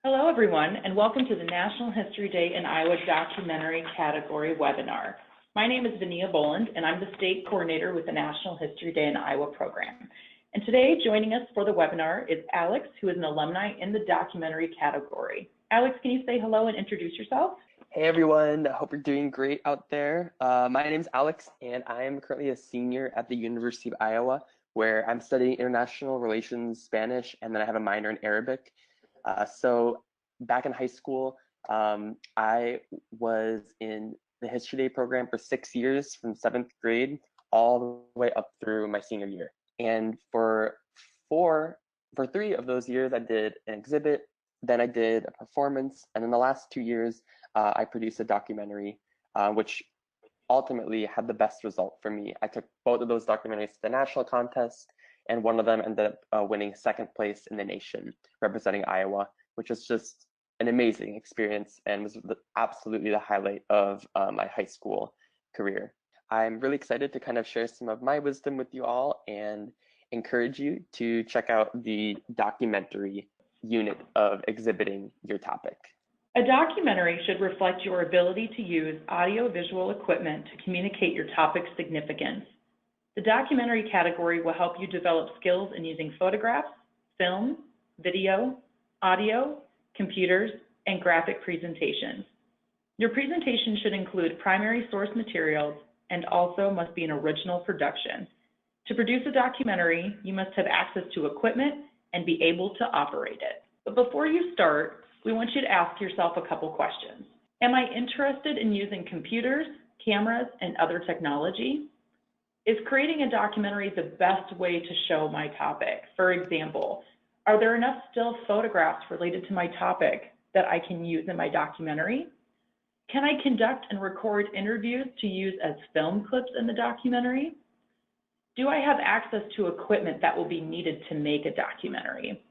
Hello, everyone, and welcome to the National History Day in Iowa Documentary Category webinar. My name is Vania Boland, and I'm the State Coordinator with the National History Day in Iowa program. And today, joining us for the webinar is Alex, who is an alumni in the documentary category. Alex, can you say hello and introduce yourself? Hey everyone, I hope you're doing great out there. My name is Alex, and I am currently a senior at the University of Iowa, where I'm studying international relations, Spanish, and then I have a minor in Arabic. So back in high school, I was in the History Day program for 6 years, from 7th grade all the way up through my senior year. And for 3 of those years, I did an exhibit, then I did a performance, and in the last 2 years, I produced a documentary, which ultimately had the best result for me. I took both of those documentaries to the national contest, and one of them ended up winning second place in the nation, representing Iowa, which was just an amazing experience and was absolutely the highlight of my high school career. I'm really excited to kind of share some of my wisdom with you all and encourage you to check out the documentary unit of exhibiting your topic. A documentary should reflect your ability to use audio-visual equipment to communicate your topic's significance. The documentary category will help you develop skills in using photographs, film, video, audio, computers, and graphic presentations. Your presentation should include primary source materials and also must be an original production. To produce a documentary, you must have access to equipment and be able to operate it. But before you start, we want you to ask yourself a couple questions. Am I interested in using computers, cameras, and other technology? Is creating a documentary the best way to show my topic? For example, are there enough still photographs related to my topic that I can use in my documentary? Can I conduct and record interviews to use as film clips in the documentary? Do I have access to equipment that will be needed to make a documentary?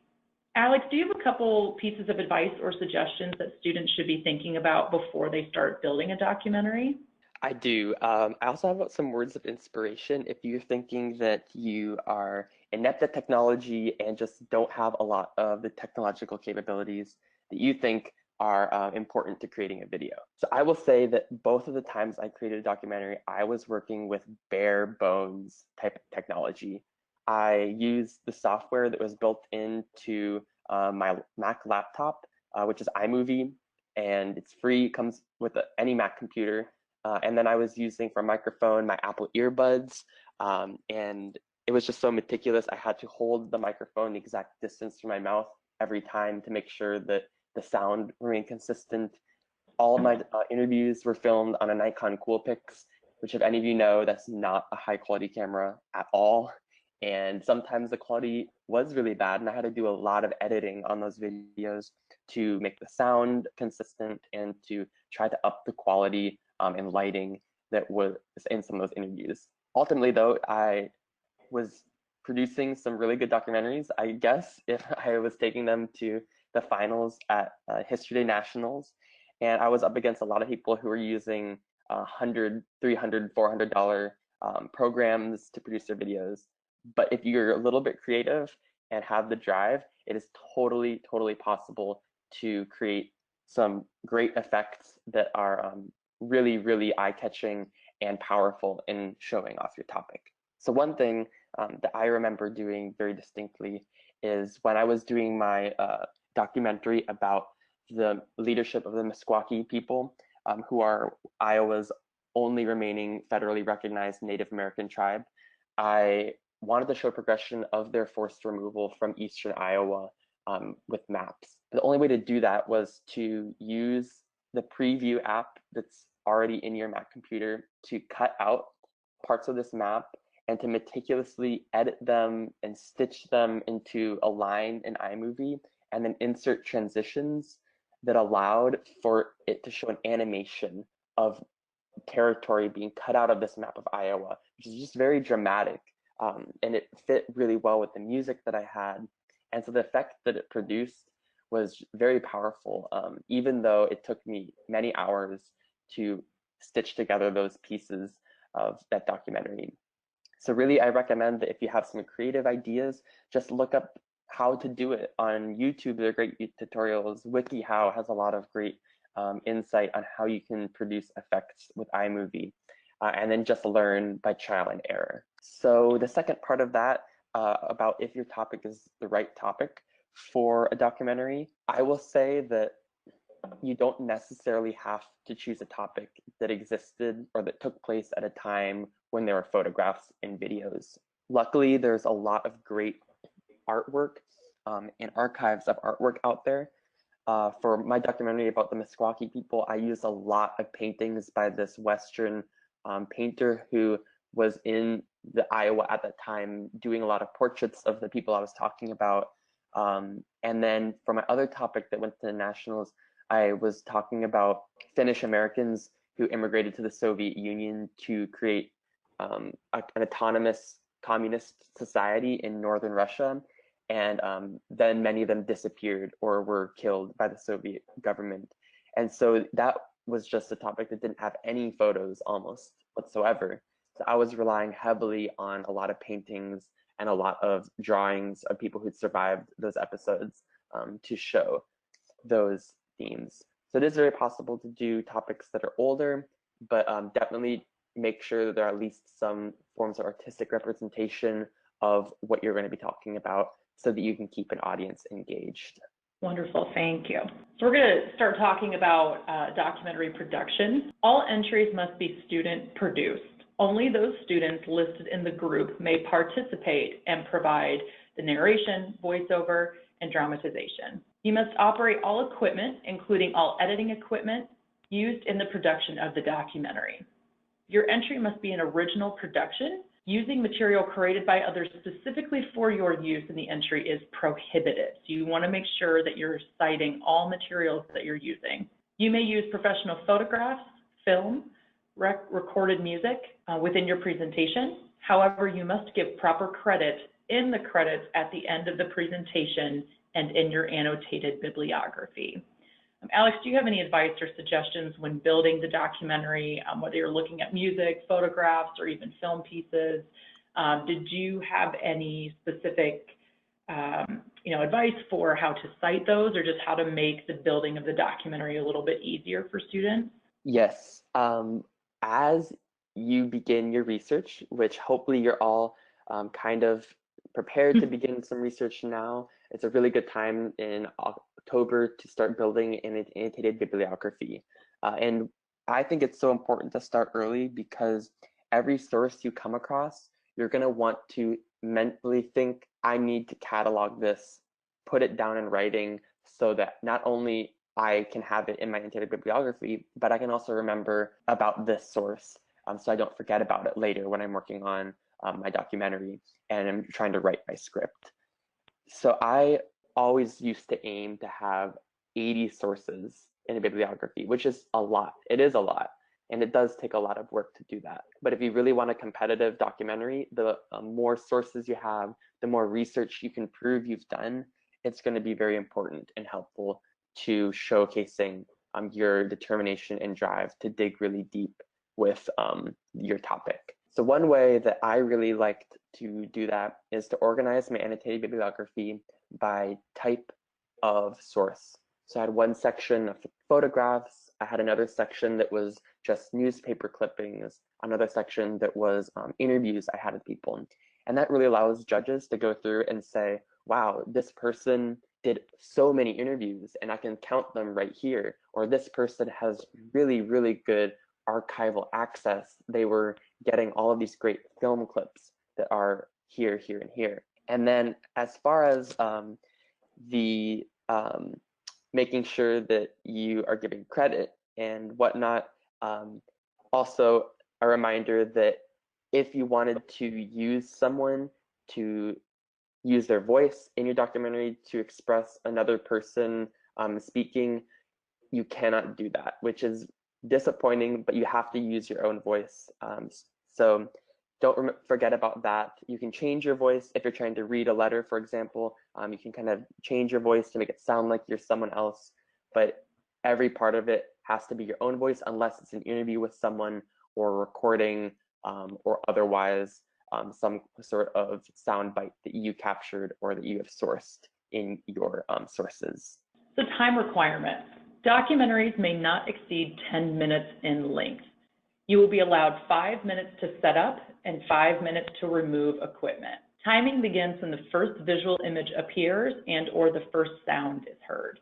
Alex, do you have a couple pieces of advice or suggestions that students should be thinking about before they start building a documentary? I do. I also have some words of inspiration. If you're thinking that you are inept at technology and just don't have a lot of the technological capabilities that you think are important to creating a video. So I will say that both of the times I created a documentary, I was working with bare bones type of technology. I used the software that was built into my Mac laptop, which is iMovie, and it's free, comes with any Mac computer. And then I was using for a microphone my Apple earbuds, and it was just so meticulous. I had to hold the microphone the exact distance from my mouth every time to make sure that the sound remained consistent. All of my interviews were filmed on a Nikon Coolpix, which if any of you know, that's not a high quality camera at all. And sometimes the quality was really bad, and I had to do a lot of editing on those videos to make the sound consistent and to try to up the quality and lighting that was in some of those interviews. Ultimately, though, I was producing some really good documentaries, I guess, if I was taking them to the finals at History Day Nationals. And I was up against a lot of people who were using $100, $300, $400 programs to produce their videos. But if you're a little bit creative and have the drive, it is totally, totally possible to create some great effects that are really, really eye-catching and powerful in showing off your topic. So one thing that I remember doing very distinctly is when I was doing my documentary about the leadership of the Meskwaki people, who are Iowa's only remaining federally recognized Native American tribe. I wanted to show progression of their forced removal from eastern Iowa with maps. The only way to do that was to use the preview app that's already in your Mac computer to cut out parts of this map and to meticulously edit them and stitch them into a line in iMovie, and then insert transitions that allowed for it to show an animation of territory being cut out of this map of Iowa, which is just very dramatic. And it fit really well with the music that I had. And so the effect that it produced was very powerful, even though it took me many hours to stitch together those pieces of that documentary. So really, I recommend that if you have some creative ideas, just look up how to do it. On YouTube, there are great tutorials. WikiHow has a lot of great insight on how you can produce effects with iMovie, and then just learn by trial and error. So the second part of that, about if your topic is the right topic for a documentary, I will say that you don't necessarily have to choose a topic that existed or that took place at a time when there were photographs and videos. Luckily, there's a lot of great artwork and archives of artwork out there. For my documentary about the Meskwaki people, I used a lot of paintings by this Western painter who was in the Iowa at that time doing a lot of portraits of the people I was talking about. And then for my other topic that went to the nationals, I was talking about Finnish Americans who immigrated to the Soviet Union to create an autonomous communist society in northern Russia. And then many of them disappeared or were killed by the Soviet government. And so that was just a topic that didn't have any photos almost whatsoever. So I was relying heavily on a lot of paintings and a lot of drawings of people who'd survived those episodes to show those themes. So it is very possible to do topics that are older, but definitely make sure that there are at least some forms of artistic representation of what you're going to be talking about so that you can keep an audience engaged. Wonderful, thank you. So we're going to start talking about documentary production. All entries must be student produced. Only those students listed in the group may participate and provide the narration, voiceover, and dramatization. You must operate all equipment, including all editing equipment, used in the production of the documentary. Your entry must be an original production. Using material created by others specifically for your use in the entry is prohibited. So you want to make sure that you're citing all materials that you're using. You may use professional photographs, film, recorded music within your presentation. However, you must give proper credit in the credits at the end of the presentation and in your annotated bibliography. Alex, do you have any advice or suggestions when building the documentary, whether you're looking at music, photographs, or even film pieces? Did you have any specific advice for how to cite those, or just how to make the building of the documentary a little bit easier for students? Yes. As you begin your research, which hopefully you're all kind of prepared to begin some research now, it's a really good time in October to start building an annotated bibliography. And I think it's so important to start early because every source you come across, you're going to want to mentally think, I need to catalog this, put it down in writing so that not only I can have it in my annotated bibliography, but I can also remember about this source so I don't forget about it later when I'm working on my documentary and I'm trying to write my script. So I always used to aim to have 80 sources in a bibliography, which is a lot. It is a lot. And it does take a lot of work to do that. But if you really want a competitive documentary, the more sources you have, the more research you can prove you've done, it's going to be very important and helpful to showcasing your determination and drive to dig really deep with your topic. So one way that I really liked to do that is to organize my annotated bibliography by type of source. So I had one section of photographs, I had another section that was just newspaper clippings, another section that was interviews I had with people. And that really allows judges to go through and say, wow, this person did so many interviews and I can count them right here. Or this person has really, really good archival access. They were getting all of these great film clips that are here, here, and here. And then as far as the making sure that you are giving credit and whatnot, also a reminder that if you wanted to use someone to use their voice in your documentary to express another person speaking, you cannot do that, which is disappointing, but you have to use your own voice. So don't forget about that. You can change your voice if you're trying to read a letter, for example. You can kind of change your voice to make it sound like you're someone else, but every part of it has to be your own voice unless it's an interview with someone or recording or otherwise some sort of soundbite that you captured or that you have sourced in your sources. So time requirements. Documentaries may not exceed 10 minutes in length. You will be allowed 5 minutes to set up and 5 minutes to remove equipment. Timing begins when the first visual image appears and or the first sound is heard.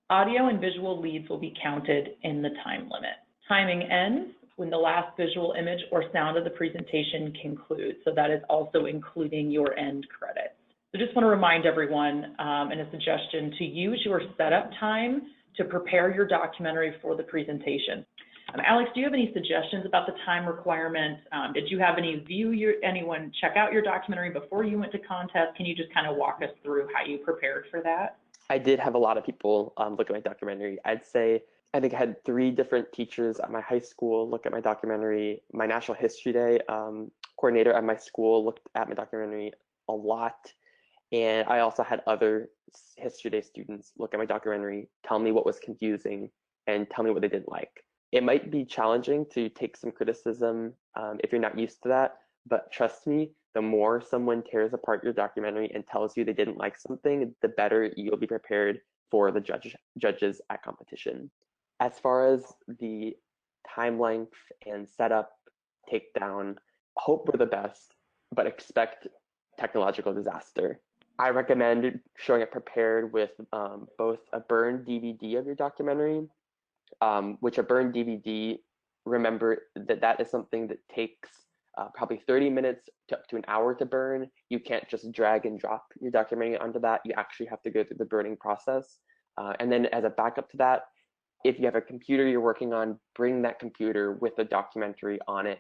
Audio and visual leads will be counted in the time limit. Timing ends when the last visual image or sound of the presentation concludes. So that is also including your end credits. So just want to remind everyone, and a suggestion, to use your setup time to prepare your documentary for the presentation. Alex, do you have any suggestions about the time requirement? Did you have anyone check out your documentary before you went to contest? Can you just kind of walk us through how you prepared for that? I did have a lot of people look at my documentary. I think I had 3 different teachers at my high school look at my documentary. My National History Day coordinator at my school looked at my documentary a lot. And I also had other History Day students look at my documentary, tell me what was confusing, and tell me what they didn't like. It might be challenging to take some criticism if you're not used to that, but trust me, the more someone tears apart your documentary and tells you they didn't like something, the better you'll be prepared for the judges at competition. As far as the time length and setup, takedown, hope for the best, but expect technological disaster. I recommend showing up prepared with both a burned DVD of your documentary, which a burned DVD, remember that is something that takes probably 30 minutes to up to an hour to burn. You can't just drag and drop your documentary onto that. You actually have to go through the burning process. And then as a backup to that, if you have a computer you're working on, bring that computer with the documentary on it.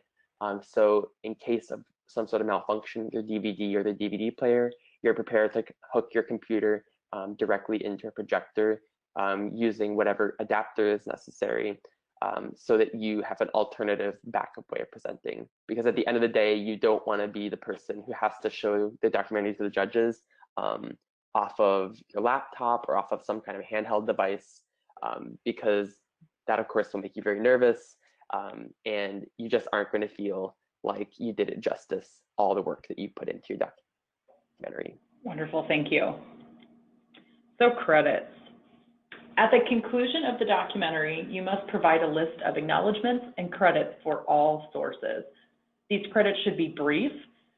So in case of some sort of malfunction, your DVD or the DVD player, you're prepared to hook your computer directly into a projector using whatever adapter is necessary so that you have an alternative backup way of presenting. Because at the end of the day, you don't want to be the person who has to show the documentary to the judges off of your laptop or off of some kind of handheld device, because that, of course, will make you very nervous and you just aren't going to feel like you did it justice, all the work that you put into your documentary. Wonderful, thank you. So credits. At the conclusion of the documentary, you must provide a list of acknowledgments and credits for all sources. These credits should be brief,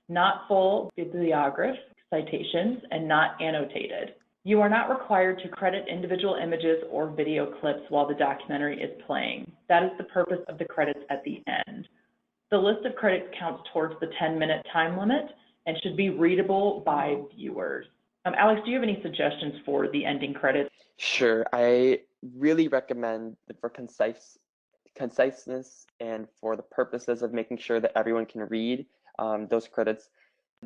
not full bibliographic citations, and not annotated. You are not required to credit individual images or video clips while the documentary is playing. That is the purpose of the credits at the end. The list of credits counts towards the 10-minute time limit and should be readable by viewers. Alex, do you have any suggestions for the ending credits? Sure. I really recommend that for conciseness and for the purposes of making sure that everyone can read those credits,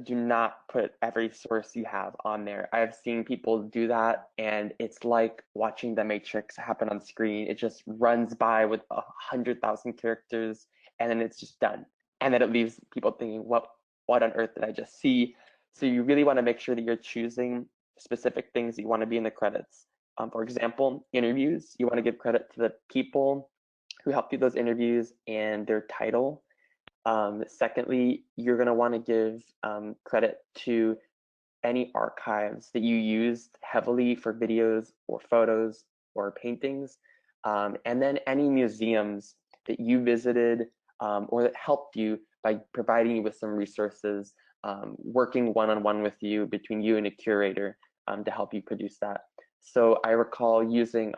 do not put every source you have on there. I have seen people do that, and it's like watching The Matrix happen on screen. It just runs by with 100,000 characters, and then it's just done. And then it leaves people thinking, what on earth did I just see? So you really want to make sure that you're choosing specific things that you want to be in the credits. For example, interviews, you want to give credit to the people who helped you those interviews and their title. Secondly, you're going to want to give credit to any archives that you used heavily for videos or photos or paintings, and then any museums that you visited or that helped you by providing you with some resources, working one-on-one with you, between you and a curator to help you produce that. So I recall using,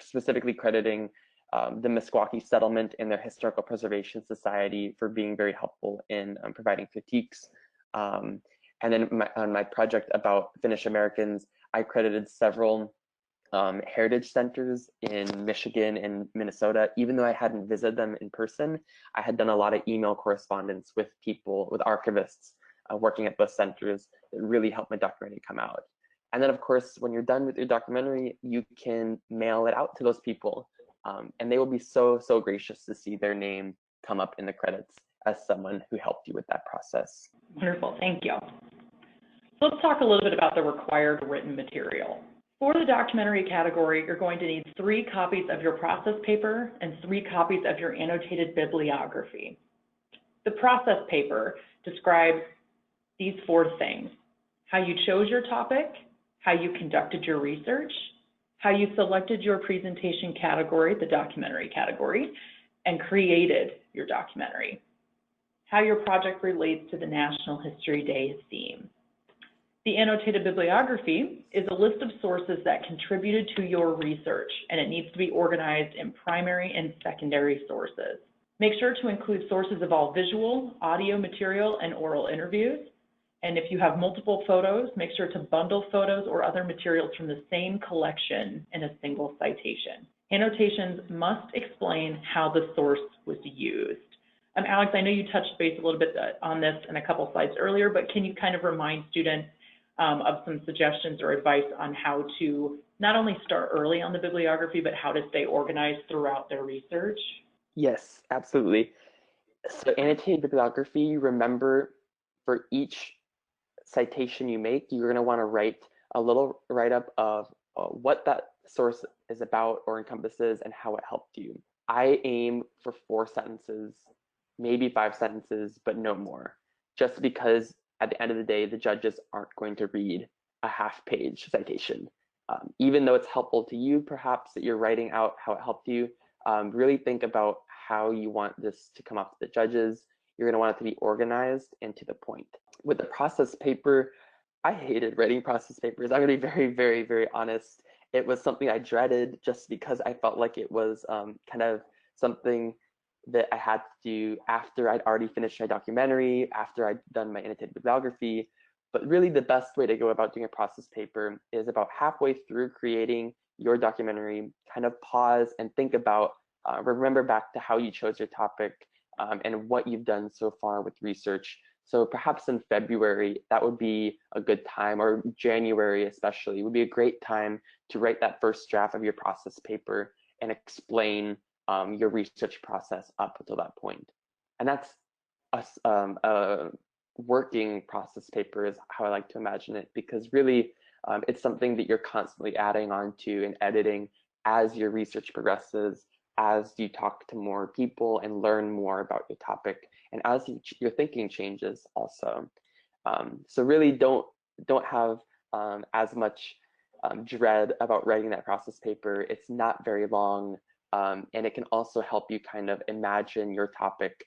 specifically crediting the Meskwaki settlement and their Historical Preservation Society for being very helpful in providing critiques. And then on my project about Finnish Americans, I credited several heritage centers in Michigan and Minnesota. Even though I hadn't visited them in person, I had done a lot of email correspondence with people, with archivists working at those centers that really helped my documentary come out. And then, of course, when you're done with your documentary, you can mail it out to those people. And they will be so gracious to see their name come up in the credits as someone who helped you with that process. Wonderful, thank you. So let's talk a little bit about the required written material. For the documentary category, you're going to need 3 copies of your process paper and 3 copies of your annotated bibliography. The process paper describes these 4 things: how you chose your topic, how you conducted your research, how you selected your presentation category, the documentary category, and created your documentary, how your project relates to the National History Day theme. The annotated bibliography is a list of sources that contributed to your research, and it needs to be organized in primary and secondary sources. Make sure to include sources of all visual, audio material, and oral interviews. And if you have multiple photos, make sure to bundle photos or other materials from the same collection in a single citation. Annotations must explain how the source was used. Alex, I know you touched base a little bit on this in a couple slides earlier, but can you kind of remind students of some suggestions or advice on how to not only start early on the bibliography, but how to stay organized throughout their research? Yes, absolutely. So annotated bibliography, remember for each citation you make, you're going to want to write a little write-up of what that source is about or encompasses and how it helped you. I aim for 4 sentences, maybe 5 sentences, but no more, just because at the end of the day, the judges aren't going to read a half-page citation. Even though it's helpful to you, perhaps, that you're writing out how it helped you, really think about how you want this to come off to the judges. You're going to want it to be organized and to the point. With the process paper, I hated writing process papers. I'm going to be very, very, very honest. It was something I dreaded just because I felt like it was kind of something that I had to do after I'd already finished my documentary, after I'd done my annotated bibliography. But really the best way to go about doing a process paper is about halfway through creating your documentary, kind of pause and think about, remember back to how you chose your topic and what you've done so far with research. So perhaps in February, that would be a good time, or January especially, would be a great time to write that first draft of your process paper and explain your research process up until that point. And that's a working process paper is how I like to imagine it, because really it's something that you're constantly adding on to and editing as your research progresses, as you talk to more people and learn more about your topic, and as your thinking changes also. So really don't have as much dread about writing that process paper. It's not very long, and it can also help you kind of imagine your topic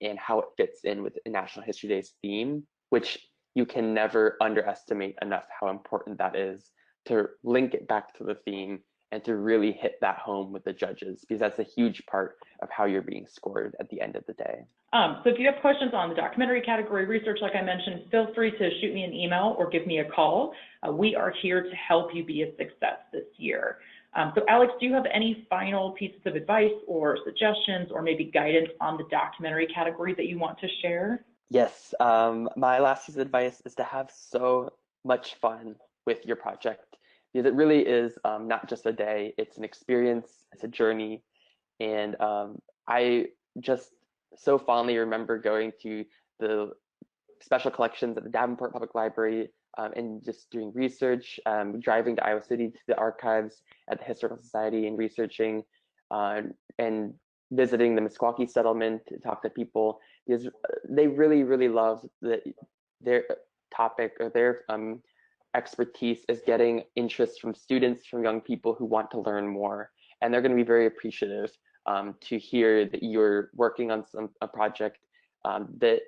and how it fits in with National History Day's theme, which you can never underestimate enough how important that is, to link it back to the theme and to really hit that home with the judges, because that's a huge part of how you're being scored at the end of the day. So if you have questions on the documentary category research, like I mentioned, feel free to shoot me an email or give me a call. We are here to help you be a success this year. So Alex, do you have any final pieces of advice or suggestions or maybe guidance on the documentary category that you want to share? Yes, my last piece of advice is to have so much fun with your project, because it really is not just a day, it's an experience, it's a journey. And I just so fondly remember going to the special collections at the Davenport Public Library and just doing research, driving to Iowa City to the archives at the Historical Society and researching and visiting the Meskwaki settlement to talk to people, because they really, really love their topic, or their expertise is getting interest from students, from young people who want to learn more. And they're going to be very appreciative to hear that you're working on a project that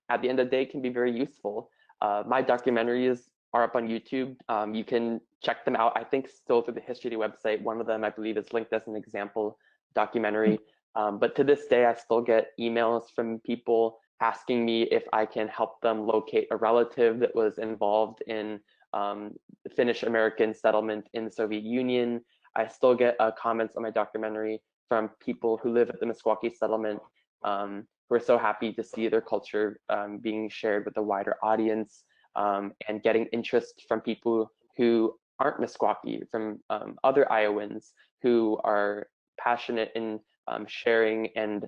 at the end of the day can be very useful. My documentaries are up on YouTube. You can check them out, I think still through the History Day website. One of them, I believe, is linked as an example documentary. But to this day, I still get emails from people asking me if I can help them locate a relative that was involved in the Finnish American settlement in the Soviet Union. I still get comments on my documentary from people who live at the Meskwaki settlement, who are so happy to see their culture being shared with a wider audience, and getting interest from people who aren't Meskwaki, from other Iowans who are passionate in sharing and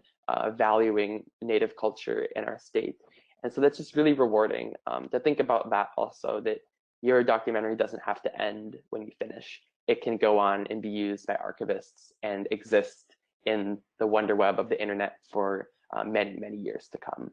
valuing Native culture in our state. And so that's just really rewarding to think about that also, that your documentary doesn't have to end when you finish. It can go on and be used by archivists and exist in the wonder web of the internet for many, many years to come.